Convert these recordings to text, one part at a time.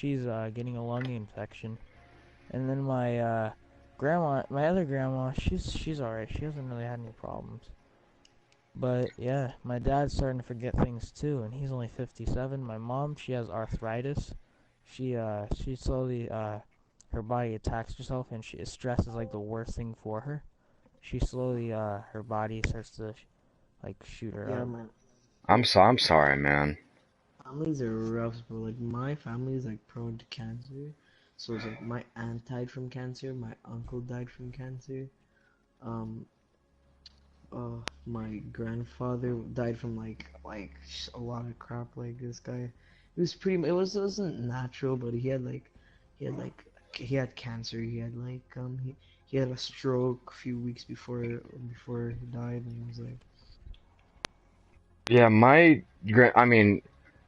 she's getting a lung infection. And then my grandma, my other grandma, she's alright. She hasn't really had any problems. But yeah, my dad's starting to forget things too, and he's only 57. My mom, she has arthritis. She slowly her body attacks herself, and stress is like the worst thing for her. She slowly her body starts to like shoot her Yeah, up. man. I'm sorry, man. Families are rough, bro. Like my family is like prone to cancer. So it's like my aunt died from cancer, my uncle died from cancer. Um, my grandfather died from a lot of crap. Like this guy, it was pretty. It wasn't natural, but he had like he had cancer. He had a stroke a few weeks before he died, and it was like Yeah, I mean,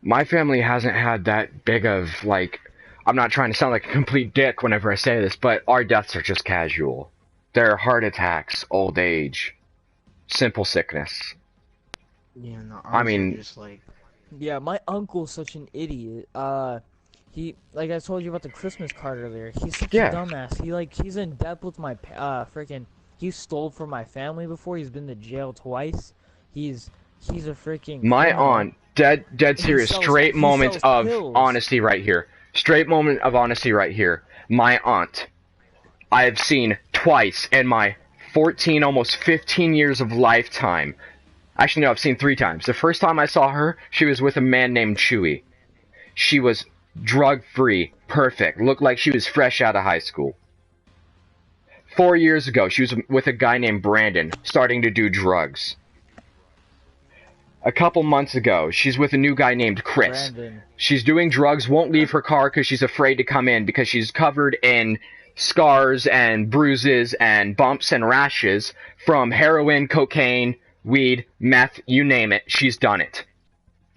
my family hasn't had that big of like. I'm not trying to sound like a complete dick whenever I say this, but our deaths are just casual. They're heart attacks, old age, simple sickness. yeah, no, I ours are mean, just like Yeah, my uncle's such an idiot. He like I told you about the Christmas card earlier. He's such a yeah, dumbass. He's in debt with my freaking. He stole from my family before. He's been to jail twice. He's he's a freaking my criminal. aunt, dead serious, straight He moments sells of pills. honesty right here. Straight moment of honesty right here. My aunt, I have seen twice in my 14, almost 15 years of lifetime. Actually, no, I've seen 3 times. The first time I saw her, she was with a man named Chewy. She was drug free, perfect, looked like she was fresh out of high school. 4 years ago, she was with a guy named Brandon, starting to do drugs. A couple months ago, she's with a new guy named Chris. Brandon. She's doing drugs, won't leave her car because she's afraid to come in because she's covered in scars and bruises and bumps and rashes from heroin, cocaine, weed, meth, you name it, she's done it.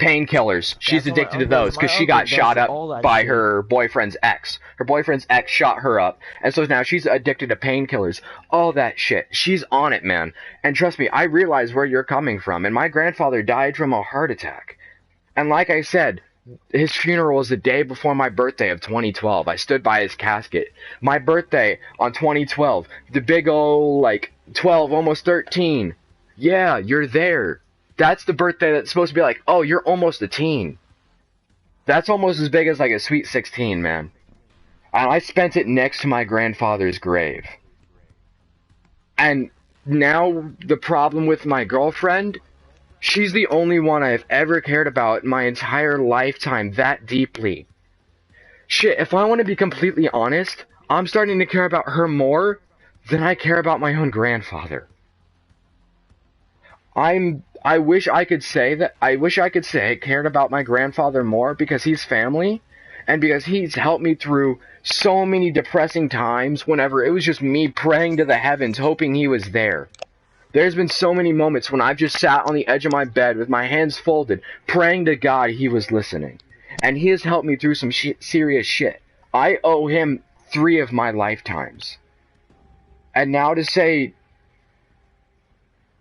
Painkillers, Yeah, she's so my addicted to uncle those my because she uncle got does shot up all that by shit. her boyfriend's ex. Her boyfriend's ex shot her up, and so now she's addicted to painkillers. All that shit. She's on it, man. And trust me, I realize where you're coming from. And my grandfather died from a heart attack. And like I said, his funeral was the day before my birthday of 2012. I stood by his casket. My birthday on 2012, the big ol' like 12, almost 13. Yeah, you're there. That's the birthday that's supposed to be like, oh, you're almost a teen. That's almost as big as like a sweet 16, man. And I spent it next to my grandfather's grave. And now the problem with my girlfriend, she's the only one I've ever cared about in my entire lifetime that deeply. Shit, if I want to be completely honest, I'm starting to care about her more than I care about my own grandfather. I wish I could say that I wish I could say I cared about my grandfather more because he's family and because he's helped me through so many depressing times whenever it was just me praying to the heavens hoping he was there. There's been so many moments when I've just sat on the edge of my bed with my hands folded praying to God he was listening. And he has helped me through some serious shit. I owe him 3 of my lifetimes. And now to say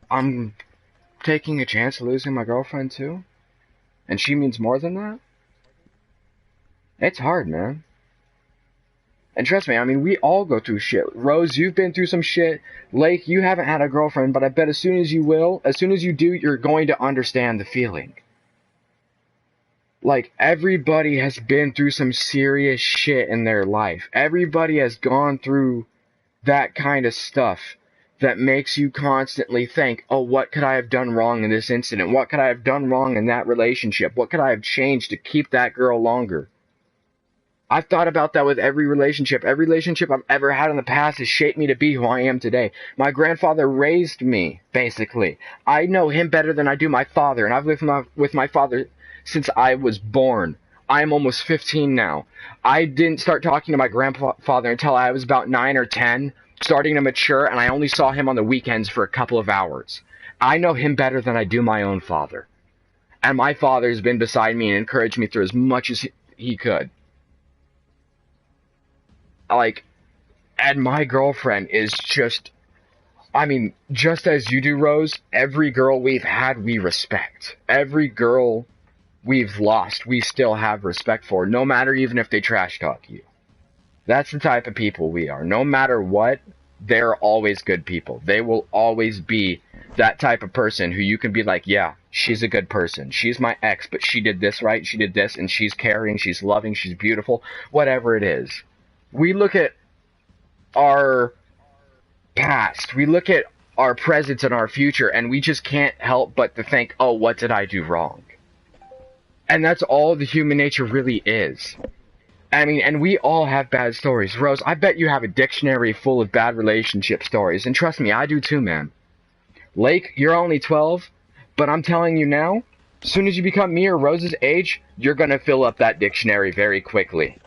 I'm taking a chance of losing my girlfriend too? And she means more than that? It's hard, man. And trust me, I mean, we all go through shit. Rose, you've been through some shit. Lake, you haven't had a girlfriend, but I bet as soon as you will, as soon as you do, you're going to understand the feeling. Like, everybody has been through some serious shit in their life. Everybody has gone through that kind of stuff that makes you constantly think, oh, what could I have done wrong in this incident? What could I have done wrong in that relationship? What could I have changed to keep that girl longer? I've thought about that with every relationship. Every relationship I've ever had in the past has shaped me to be who I am today. My grandfather raised me, basically. I know him better than I do my father, and I've lived with my father since I was born. I'm almost 15 now. I didn't start talking to my grandfather until I was about 9 or 10, starting to mature, and I only saw him on the weekends for a couple of hours. I know him better than I do my own father. And my father has been beside me and encouraged me through as much as he could. Like, and my girlfriend is just, I mean, just as you do, Rose, every girl we've had, we respect. Every girl we've lost, we still have respect for, no matter even if they trash talk you. That's the type of people we are. No matter what, they're always good people. They will always be that type of person who you can be like, yeah, she's a good person. She's my ex, but she did this right, she did this, and she's caring, she's loving, she's beautiful, whatever it is. We look at our past, we look at our present and our future, and we just can't help but to think, oh, what did I do wrong? And that's all the human nature really is. I mean, and we all have bad stories. Rose, I bet you have a dictionary full of bad relationship stories, and trust me, I do too, man. Lake, you're only 12, but I'm telling you now, as soon as you become me or Rose's age, you're gonna fill up that dictionary very quickly,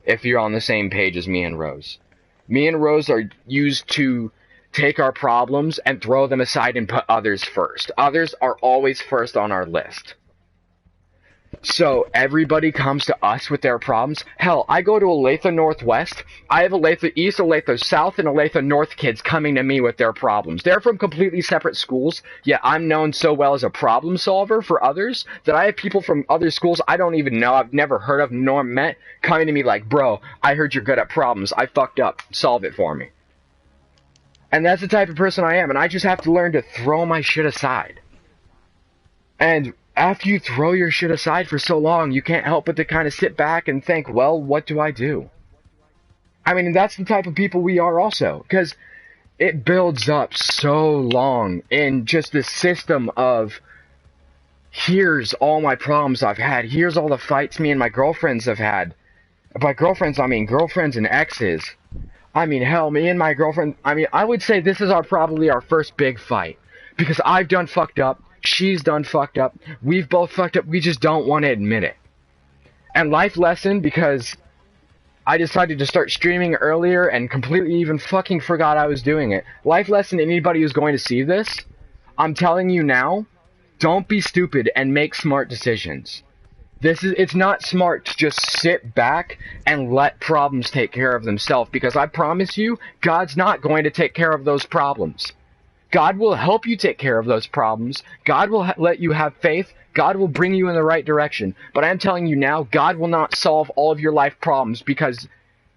if you're on the same page as me and Rose. Me and Rose are used to take our problems and throw them aside and put others first. Others are always first on our list. So everybody comes to us with their problems. Hell, I go to Olathe Northwest. I have Olathe East, Olathe South, and Olathe North kids coming to me with their problems. They're from completely separate schools, yet I'm known so well as a problem solver for others that I have people from other schools I don't even know, I've never heard of nor met, coming to me like, bro, I heard you're good at problems. I fucked up. Solve it for me. And that's the type of person I am, and I just have to learn to throw my shit aside. And after you throw your shit aside for so long, you can't help but to kind of sit back and think, well, what do I do? I mean, that's the type of people we are also, because it builds up so long in just this system of, here's all my problems I've had, here's all the fights me and my girlfriends have had. By girlfriends, I mean girlfriends and exes. I mean, hell, me and my girlfriend, I would say this is probably our first big fight, because I've done fucked up, she's done fucked up, we've both fucked up, we just don't want to admit it. And life lesson, because I decided to start streaming earlier and completely even fucking forgot I was doing it. Life lesson, anybody who's going to see this, I'm telling you now, don't be stupid and make smart decisions. It's not smart to just sit back and let problems take care of themselves, because I promise you, God's not going to take care of those problems. God will help you take care of those problems. God will let you have faith. God will bring you in the right direction. But I'm telling you now, God will not solve all of your life problems, because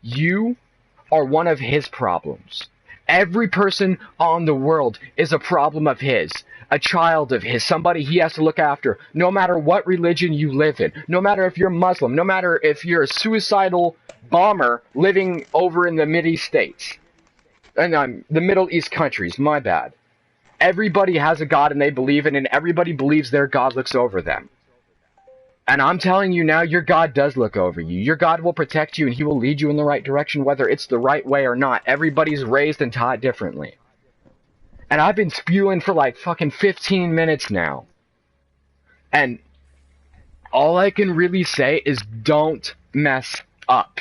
you are one of His problems. Every person on the world is a problem of His, a child of His, somebody He has to look after, no matter what religion you live in, no matter if you're Muslim, no matter if you're a suicidal bomber living over in the Mideast States, and the Middle East countries, my bad. Everybody has a God and they believe in it, and everybody believes their God looks over them. And I'm telling you now, your God does look over you. Your God will protect you and He will lead you in the right direction, whether it's the right way or not. Everybody's raised and taught differently. And I've been spewing for like fucking 15 minutes now. And all I can really say is don't mess up.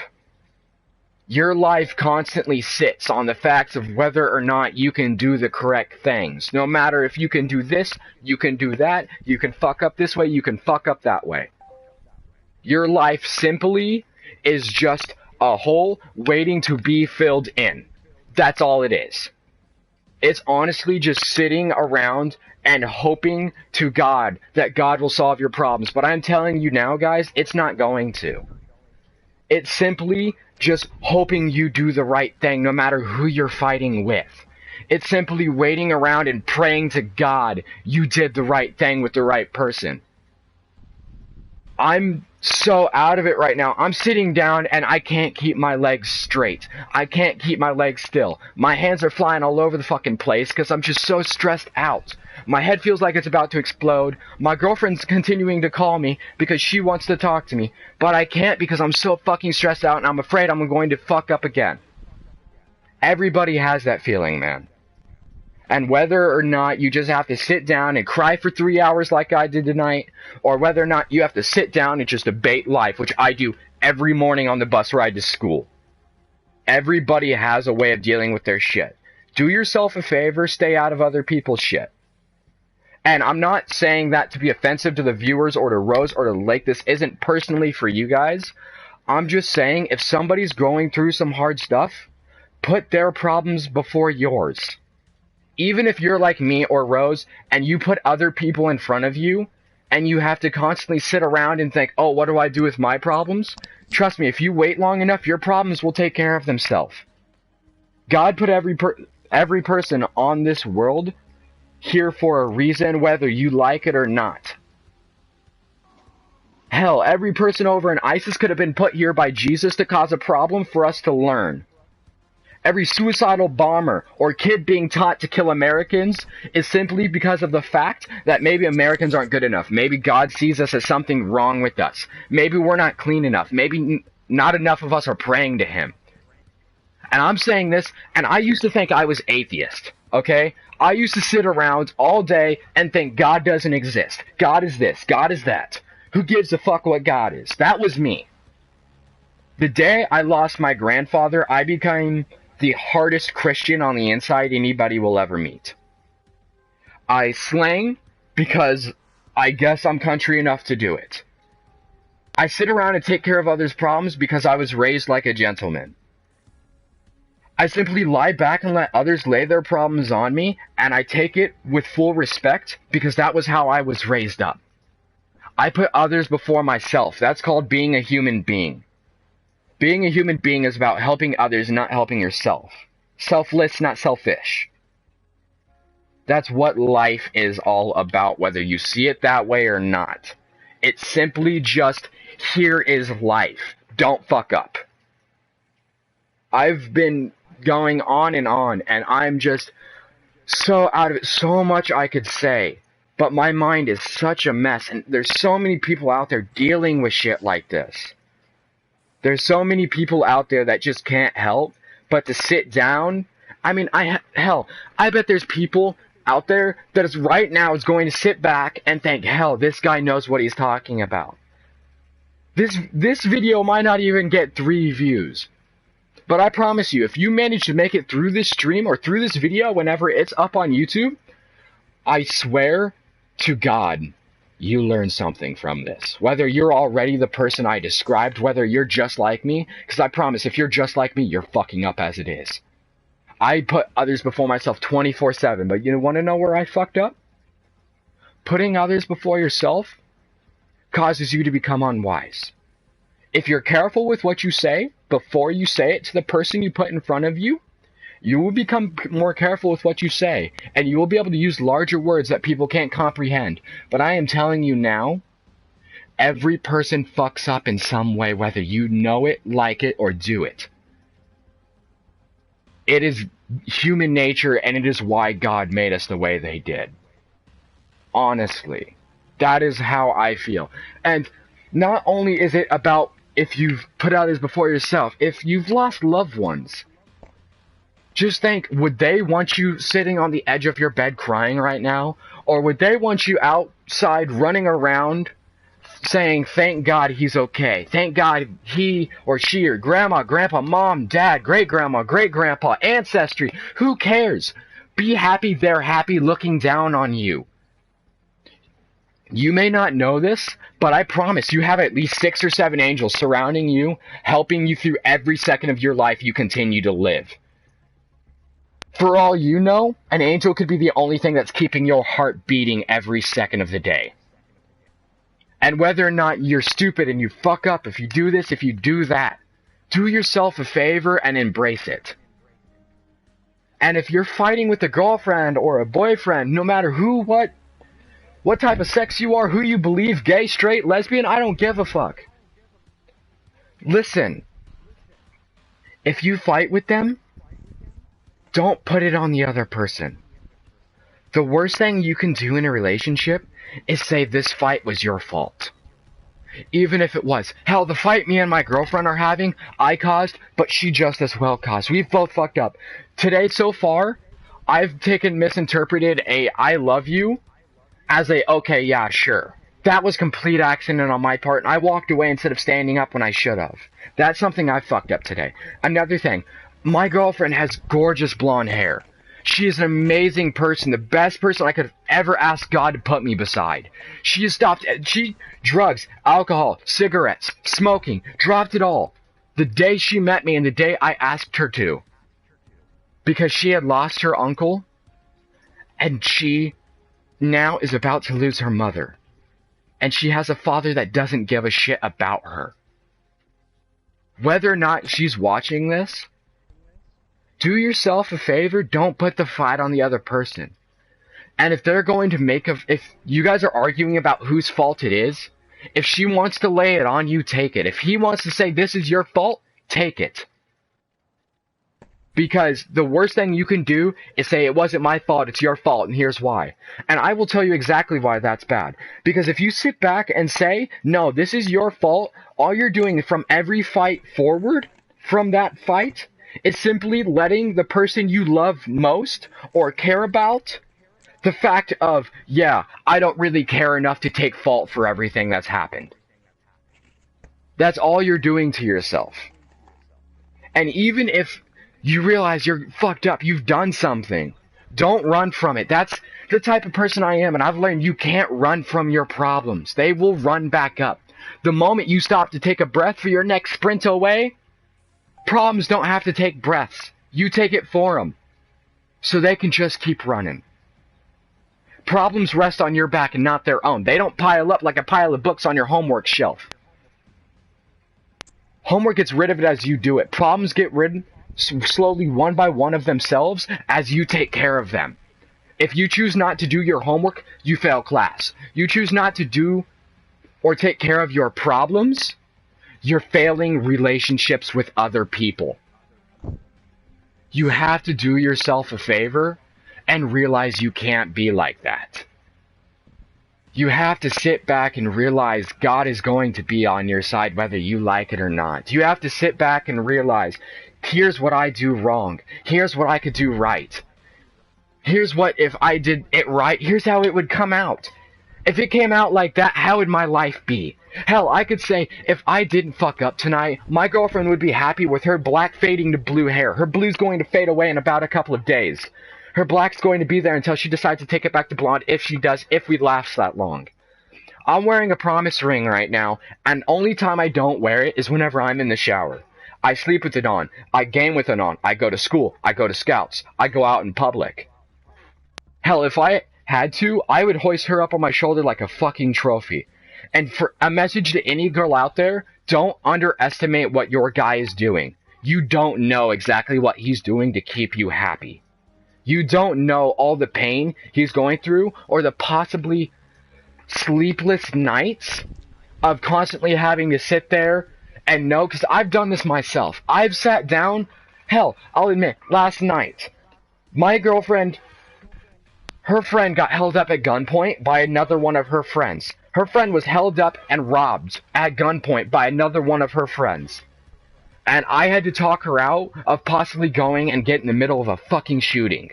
Your life constantly sits on the facts of whether or not you can do the correct things. No matter if you can do this, you can do that, you can fuck up this way, you can fuck up that way. Your life simply is just a hole waiting to be filled in. That's all it is. It's honestly just sitting around and hoping to God that God will solve your problems. But I'm telling you now, guys, it's not going to. It's simply just hoping you do the right thing no matter who you're fighting with. It's simply waiting around and praying to God you did the right thing with the right person. I'm so out of it right now. I'm sitting down and I can't keep my legs straight. I can't keep my legs still. My hands are flying all over the fucking place because I'm just so stressed out. My head feels like it's about to explode. My girlfriend's continuing to call me because she wants to talk to me, but I can't because I'm so fucking stressed out and I'm afraid I'm going to fuck up again. Everybody has that feeling, man. And whether or not you just have to sit down and cry for 3 hours like I did tonight, or whether or not you have to sit down and just debate life, which I do every morning on the bus ride to school. Everybody has a way of dealing with their shit. Do yourself a favor, stay out of other people's shit. And I'm not saying that to be offensive to the viewers or to Rose or to Lake. This isn't personally for you guys. I'm just saying if somebody's going through some hard stuff, put their problems before yours. Even if you're like me or Rose and you put other people in front of you and you have to constantly sit around and think, oh, what do I do with my problems? Trust me, if you wait long enough, your problems will take care of themselves. God put every person on this world here for a reason, whether you like it or not. Hell, every person over in ISIS could have been put here by Jesus to cause a problem for us to learn. Every suicidal bomber or kid being taught to kill Americans is simply because of the fact that maybe Americans aren't good enough. Maybe God sees us as something wrong with us. Maybe we're not clean enough. Maybe not enough of us are praying to Him. And I'm saying this, and I used to think I was atheist, okay? I used to sit around all day and think God doesn't exist. God is this. God is that. Who gives a fuck what God is? That was me. The day I lost my grandfather, I became the hardest Christian on the inside anybody will ever meet. I slang because I guess I'm country enough to do it. I sit around and take care of others' problems because I was raised like a gentleman. I simply lie back and let others lay their problems on me, and I take it with full respect because that was how I was raised up. I put others before myself. That's called being a human being. Being a human being is about helping others, not helping yourself. Selfless, not selfish. That's what life is all about, whether you see it that way or not. It's simply just, here is life. Don't fuck up. I've been going on, and I'm just so out of it. So much I could say, but my mind is such a mess, and there's so many people out there dealing with shit like this. There's so many people out there that just can't help but to sit down. I mean, I bet there's people out there that is right now is going to sit back and think, hell, this guy knows what he's talking about. This video might not even get 3 views. But I promise you, if you manage to make it through this stream or through this video whenever it's up on YouTube, I swear to God, you learn something from this. Whether you're already the person I described, whether you're just like me, because I promise, if you're just like me, you're fucking up as it is. I put others before myself 24/7, but you want to know where I fucked up? Putting others before yourself causes you to become unwise. If you're careful with what you say before you say it to the person you put in front of you, you will become more careful with what you say, and you will be able to use larger words that people can't comprehend. But I am telling you now, every person fucks up in some way, whether you know it, like it, or do it. It is human nature, and it is why God made us the way they did. Honestly, that is how I feel. And not only is it about if you've put others before yourself, if you've lost loved ones, just think, would they want you sitting on the edge of your bed crying right now? Or would they want you outside running around saying, thank God he's okay. Thank God he or she or grandma, grandpa, mom, dad, great-grandma, great-grandpa, ancestry. Who cares? Be happy they're happy looking down on you. You may not know this, but I promise you have at least 6 or 7 angels surrounding you, helping you through every second of your life you continue to live. For all you know, an angel could be the only thing that's keeping your heart beating every second of the day. And whether or not you're stupid and you fuck up, if you do this, if you do that, do yourself a favor and embrace it. And if you're fighting with a girlfriend or a boyfriend, no matter who, what type of sex you are, who you believe, gay, straight, lesbian, I don't give a fuck. Listen, if you fight with them, don't put it on the other person. The worst thing you can do in a relationship is say this fight was your fault. Even if it was. Hell, the fight me and my girlfriend are having, I caused, but she just as well caused. We've both fucked up. Today, so far, I've misinterpreted a I love you as a okay, yeah, sure. That was complete accident on my part, and I walked away instead of standing up when I should have. That's something I fucked up today. Another thing. My girlfriend has gorgeous blonde hair. She is an amazing person, the best person I could have ever asked God to put me beside. She has stopped, drugs, alcohol, cigarettes, smoking, dropped it all. The day she met me and the day I asked her to. Because she had lost her uncle, and she now is about to lose her mother. and she has a father that doesn't give a shit about her. Whether or not she's watching this, do yourself a favor, don't put the fight on the other person. And if they're going to if you guys are arguing about whose fault it is, if she wants to lay it on you, take it. If he wants to say this is your fault, take it. Because the worst thing you can do is say it wasn't my fault, it's your fault, and here's why. And I will tell you exactly why that's bad. Because if you sit back and say, no, this is your fault, all you're doing from every fight forward from that fight is simply letting the person you love most or care about the fact of, yeah, I don't really care enough to take fault for everything that's happened. That's all you're doing to yourself. And even if you realize you're fucked up, you've done something, don't run from it. That's the type of person I am, and I've learned you can't run from your problems. They will run back up. The moment you stop to take a breath for your next sprint away, problems don't have to take breaths. You take it for them, so they can just keep running. Problems rest on your back and not their own. They don't pile up like a pile of books on your homework shelf. Homework gets rid of it as you do it. Problems get rid slowly one by one of themselves as you take care of them. If you choose not to do your homework, you fail class. You choose not to do or take care of your problems, you're failing relationships with other people. You have to do yourself a favor and realize you can't be like that. You have to sit back and realize God is going to be on your side whether you like it or not. You have to sit back and realize, here's what I do wrong. Here's what I could do right. Here's what, if I did it right, here's how it would come out. If it came out like that, how would my life be? Hell, I could say, if I didn't fuck up tonight, my girlfriend would be happy with her black fading to blue hair. Her blue's going to fade away in about a couple of days. Her black's going to be there until she decides to take it back to blonde, if she does, if we last that long. I'm wearing a promise ring right now, and only time I don't wear it is whenever I'm in the shower. I sleep with it on. I game with it on. I go to school. I go to scouts. I go out in public. Hell, if I had to, I would hoist her up on my shoulder like a fucking trophy. And for a message to any girl out there, don't underestimate what your guy is doing. You don't know exactly what he's doing to keep you happy. You don't know all the pain he's going through or the possibly sleepless nights of constantly having to sit there and know, because I've done this myself. I've sat down, hell, I'll admit, last night, my girlfriend, her friend got held up at gunpoint by another one of her friends. Her friend was held up and robbed at gunpoint by another one of her friends. And I had to talk her out of possibly going and get in the middle of a fucking shooting.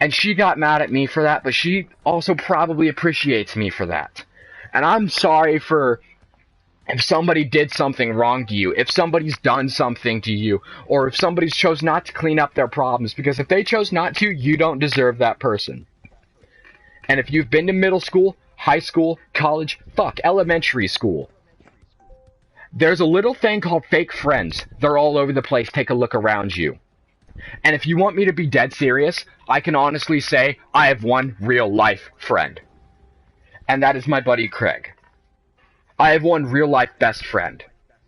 And she got mad at me for that, but she also probably appreciates me for that. And I'm sorry for if somebody did something wrong to you, if somebody's done something to you, or if somebody's chose not to clean up their problems, because if they chose not to, you don't deserve that person. And if you've been to middle school, high school, college, elementary school, there's a little thing called fake friends. They're all over the place. Take a look around you. And if you want me to be dead serious, I can honestly say I have one real life friend. And that is my buddy Craig. I have one real life best friend.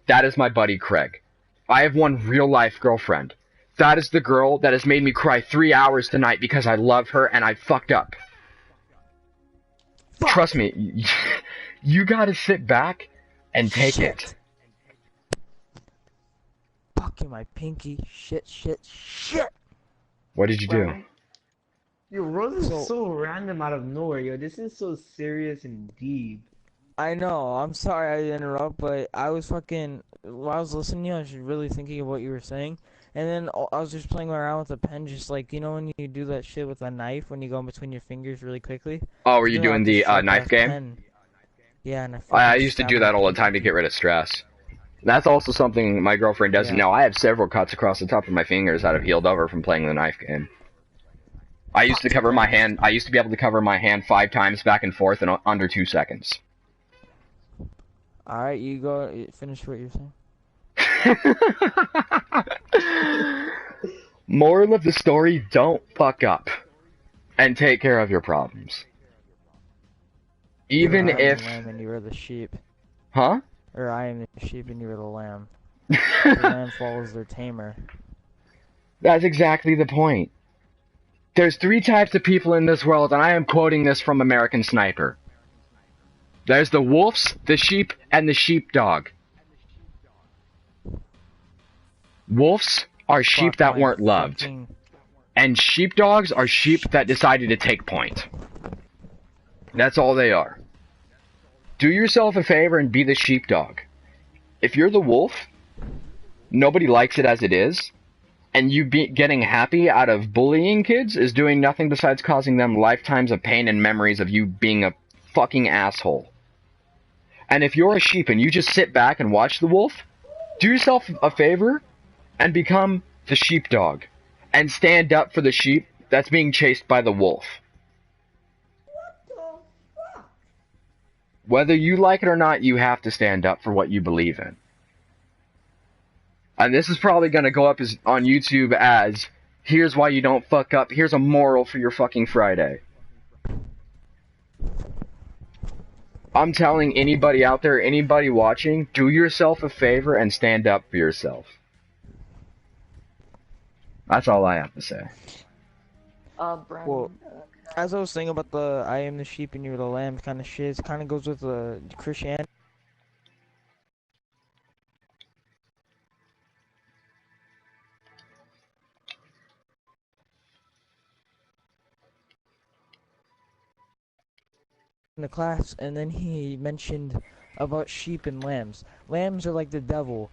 That is my buddy Craig. I have one real life girlfriend. That is the girl that has made me cry 3 hours tonight because I love her and I fucked up. Fuck. Trust me, you gotta sit back and take it. Fucking my pinky. Shit. What did you do? Yo, Rose is so random out of nowhere, yo. This is so serious and deep. I know, I'm sorry I interrupt, but I was fucking, while I was listening to you, I was really thinking of what you were saying, and then I was just playing around with the pen, just like, you know when you do that shit with a knife, when you go in between your fingers really quickly? Oh, were you doing the knife game? Pen. Yeah, and I used to do that all the time to get rid of stress. That's also something my girlfriend doesn't know. I have several cuts across the top of my fingers that have healed over from playing the knife game. I used to cover my hand, I used to be able to cover my hand 5 times back and forth in under 2 seconds. Alright, you go, finish what you're saying. Moral of the story, don't fuck up. And take care of your problems. Or even I am the if, lamb and you are the sheep. huh? Or I am the sheep and you are the lamb. The lamb follows their tamer. That's exactly the point. There's three types of people in this world, and I am quoting this from American Sniper. There's the wolves, the sheep, and the sheepdog. Wolves are sheep Fuck that my weren't loved, fucking... and sheepdogs are sheep that decided to take point. That's all they are. Do yourself a favor and be the sheepdog. If you're the wolf, nobody likes it as it is, and you getting happy out of bullying kids is doing nothing besides causing them lifetimes of pain and memories of you being a fucking asshole. And if you're a sheep and you just sit back and watch the wolf, do yourself a favor and become the sheepdog and stand up for the sheep that's being chased by the wolf. Whether you like it or not, you have to stand up for what you believe in. And this is probably going to go up on YouTube as, here's why you don't fuck up, here's a moral for your fucking Friday. I'm telling anybody out there, anybody watching, do yourself a favor and stand up for yourself. That's all I have to say. Brandon. Well, as I was saying about the I am the sheep and you're the lamb kind of shit, it kind of goes with the Christianity. In the class, and then he mentioned about sheep and lambs. Lambs are like the devil.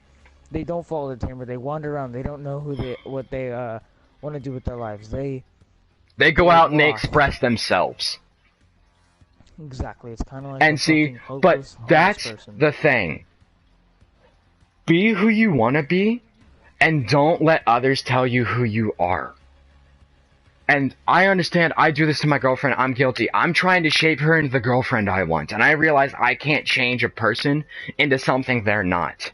They don't follow the tamer. They wander around. They don't know what they want to do with their lives. They go get out and they lost. express themselves. Exactly. It's kind of like And a see, fucking hopeless, but homeless that's person. the thing. Be who you want to be, and don't let others tell you who you are. And I understand, I do this to my girlfriend, I'm guilty. I'm trying to shape her into the girlfriend I want, and I realize I can't change a person into something they're not.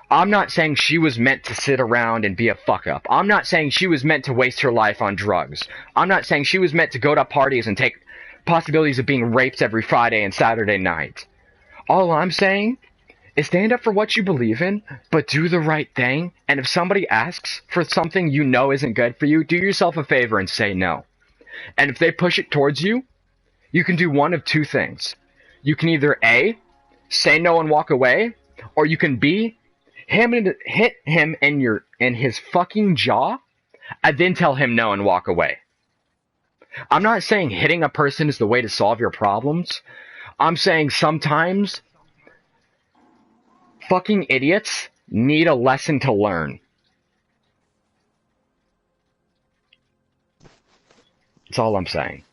I'm not saying she was meant to sit around and be a fuck up. I'm not saying she was meant to waste her life on drugs. I'm not saying she was meant to go to parties and take possibilities of being raped every Friday and Saturday night. All I'm saying is stand up for what you believe in, but do the right thing, and if somebody asks for something you know isn't good for you, do yourself a favor and say no. And if they push it towards you, you can do one of two things. You can either A, say no and walk away, or you can B, hit him in his fucking jaw, and then tell him no and walk away. I'm not saying hitting a person is the way to solve your problems. I'm saying sometimes fucking idiots need a lesson to learn. That's all I'm saying.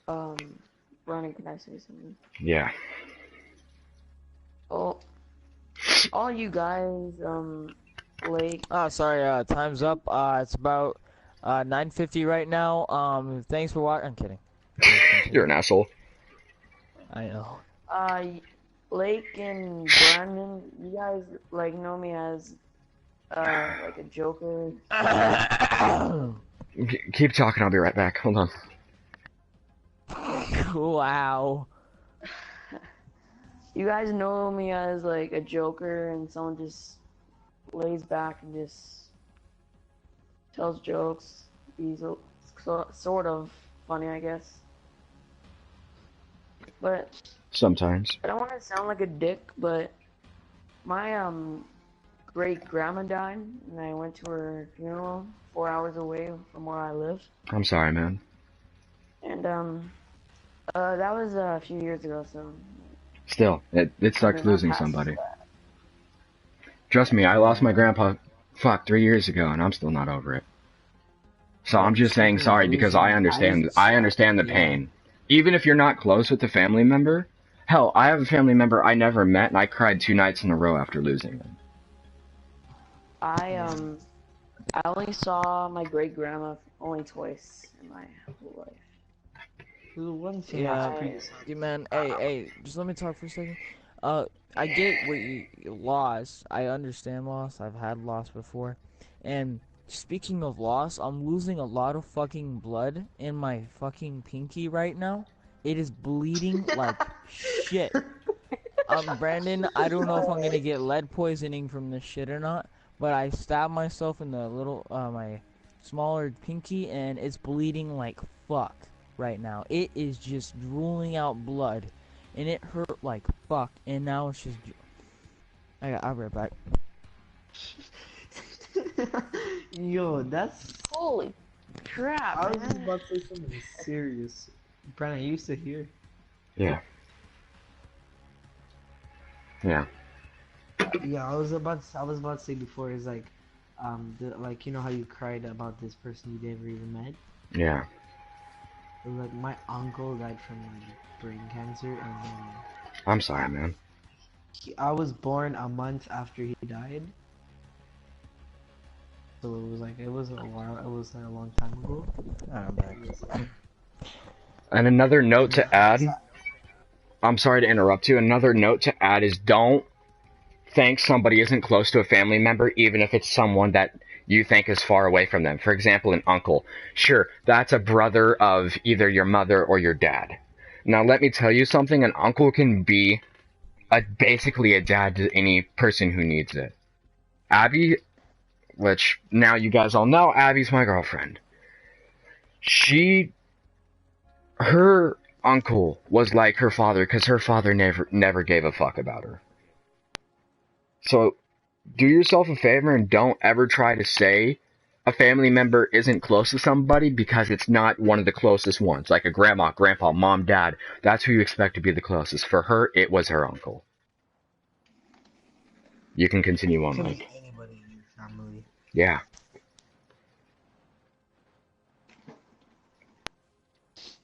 Brandon, can I say something? Yeah. Oh, all you guys, like, Oh, sorry. Time's up. It's about 9:50 right now. Thanks for watching. I'm kidding. You're an asshole. I know. Lake and Brandon, you guys, like, know me as, like a joker. Keep talking, I'll be right back. Hold on. Wow. You guys know me as, like, a joker and someone just lays back and just tells jokes. He's sort of funny, I guess. But Sometimes. I don't want to sound like a dick, but my great grandma died, and I went to her funeral 4 hours away from where I live. I'm sorry, man. And that was a few years ago, so. Still, it sucks losing somebody. Trust me, I lost my grandpa, 3 years ago, and I'm still not over it. So I'm just saying sorry because I understand the pain. Even if you're not close with the family member, hell, I have a family member I never met, and I cried 2 nights in a row after losing them. I only saw my great grandma only twice in my whole life. Who wouldn't say man, hey, just let me talk for a second. I get what you lost. I understand loss. I've had loss before. And Speaking of loss, I'm losing a lot of fucking blood in my fucking pinky right now. It is bleeding like shit. Brandon, I don't know if I'm gonna get lead poisoning from this shit or not, but I stabbed myself in the little, my smaller pinky, and it's bleeding like fuck right now. It is just drooling out blood, and it hurt like fuck, and now it's just. I'll be right back. Yo, that's. Holy crap, I was just man. about to say something serious. Brandon, I used to hear. Yeah. Yeah. Yeah, I was about to say before is like, like you know how you cried about this person you never even met. Yeah. It was like my uncle died from like brain cancer, and I'm sorry, man. I was born a month after he died. So it was a while. It was like a long time ago. I'm back. And another note Yeah, to add, I'm sorry to interrupt you. Another note to add is don't think somebody isn't close to a family member, even if it's someone that you think is far away from them. For example, an uncle. Sure, that's a brother of either your mother or your dad. Now, let me tell you something. An uncle can be basically a dad to any person who needs it. Abby, which now you guys all know, Abby's my girlfriend. Her uncle was like her father because her father never gave a fuck about her. So do yourself a favor and don't ever try to say a family member isn't close to somebody because it's not one of the closest ones. Like a grandma, grandpa, mom, dad. That's who you expect to be the closest. For her, it was her uncle. You can continue on, Could Mike. be anybody in your family. Yeah.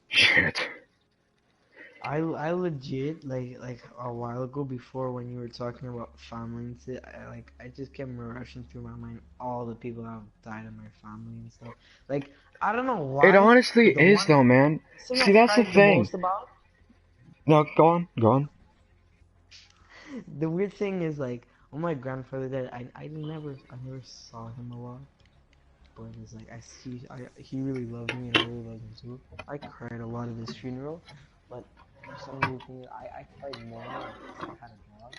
Shit. I legit like a while ago before when you were talking about family and shit, I just kept rushing through my mind all the people that have died in my family and stuff. Like I don't know It why, honestly but the is one though, man. thing See, I that's the cried the thing. most about, No, go on, go on. the weird thing is like when my grandfather died, I never saw him a lot. But it's like he really loved me and I really loved him too. I cried a lot at his funeral, but for some reason I cried more because I had a job.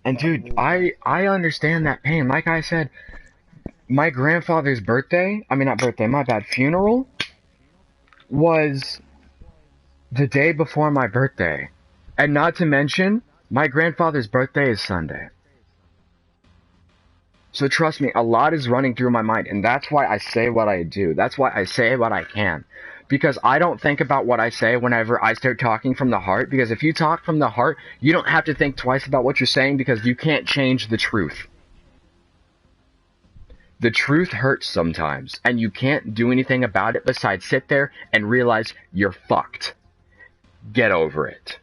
And But I dude, really don't. I understand that pain. Like I said, my grandfather's birthday, I mean not birthday, my bad, funeral was the day before my birthday. And not to mention, my grandfather's birthday is Sunday. So trust me, a lot is running through my mind, and that's why I say what I do. That's why I say what I can. Because I don't think about what I say whenever I start talking from the heart, because if you talk from the heart, you don't have to think twice about what you're saying because you can't change the truth. The truth hurts sometimes, and you can't do anything about it besides sit there and realize you're fucked. Get over it.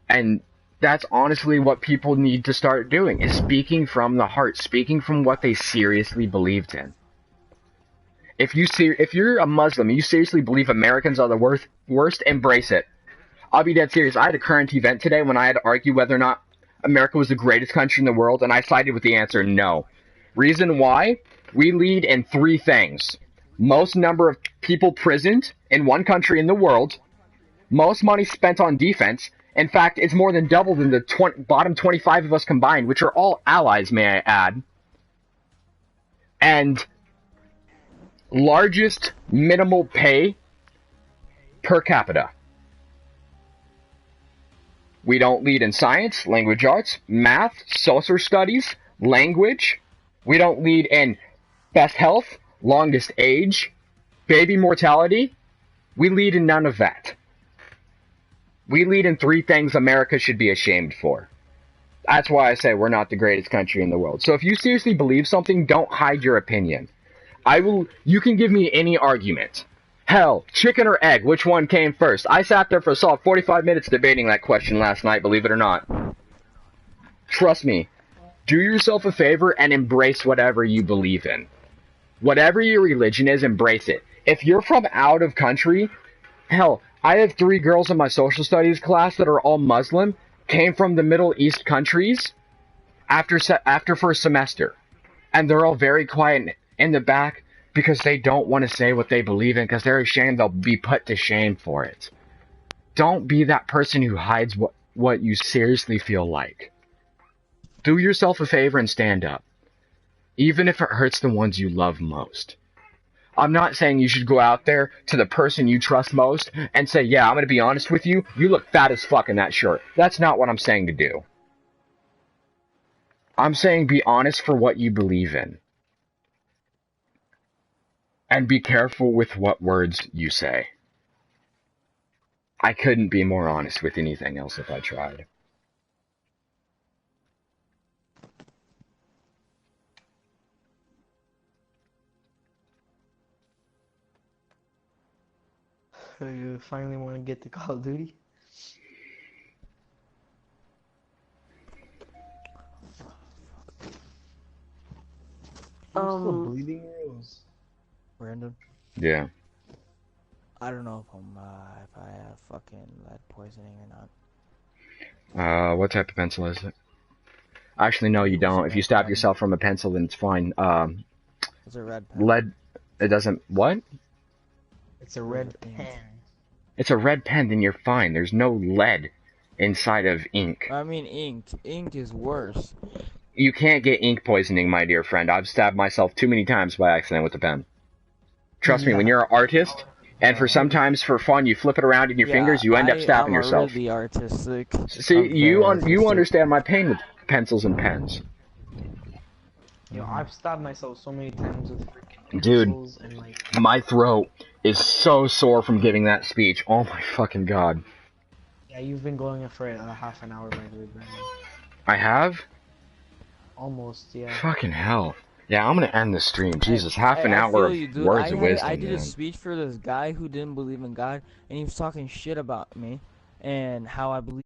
And that's honestly what people need to start doing, is speaking from the heart, speaking from what they seriously believed in. If you're a Muslim and you seriously believe Americans are the worst, embrace it. I'll be dead serious. I had a current event today when I had to argue whether or not America was the greatest country in the world, and I sided with the answer no. Reason why? We lead in 3 things. Most number of people prisoned in one country in the world, most money spent on defense. In fact, it's more than double than the bottom 25 of us combined, which are all allies, may I add. And largest minimal pay per capita. We don't lead in science, language arts, math, social studies, language. We don't lead in best health, longest age, baby mortality. We lead in none of that. We lead in 3 things America should be ashamed for. That's why I say we're not the greatest country in the world. So if you seriously believe something, don't hide your opinion. You can give me any argument. Hell, chicken or egg, which one came first? I sat there for a solid 45 minutes debating that question last night, believe it or not. Trust me. Do yourself a favor and embrace whatever you believe in. Whatever your religion is, embrace it. If you're from out of country, hell, I have 3 girls in my social studies class that are all Muslim, came from the Middle East countries after first semester. and they're all very quiet in the back because they don't want to say what they believe in because they're ashamed they'll be put to shame for it. Don't be that person who hides what you seriously feel like. Do yourself a favor and stand up, even if it hurts the ones you love most. I'm not saying you should go out there to the person you trust most and say, yeah, I'm going to be honest with you, you look fat as fuck in that shirt. That's not what I'm saying to do. I'm saying be honest for what you believe in. And be careful with what words you say. I couldn't be more honest with anything else if I tried. So you finally want to get to Call of Duty? You're still bleeding your nose. Brandon. Yeah. I don't know if I have fucking lead poisoning or not. What type of pencil is it? Actually, no, you don't. If you stab yourself from a pencil, then it's fine. It's a red pen. Lead, it doesn't, what? It's a red pen. It's a red pen, then you're fine. There's no lead inside of ink. I mean ink. Ink is worse. You can't get ink poisoning, my dear friend. I've stabbed myself too many times by accident with a pen. Trust me, when you're an artist, and sometimes for fun you flip it around in your fingers, you end up stabbing yourself. I'm really artistic. See, you understand my pain with pencils and pens. Yo, I've stabbed myself so many times with freaking Dude, pencils and like. my throat is so sore from giving that speech. Oh my fucking god. Yeah, you've been going for half an hour, by the way, Brandon. I have? Almost, yeah. Fucking hell. Yeah, I'm gonna end the stream. Jesus, half an hour of words of wisdom, I did man. a speech for this guy who didn't believe in God, and he was talking shit about me, and how I believe.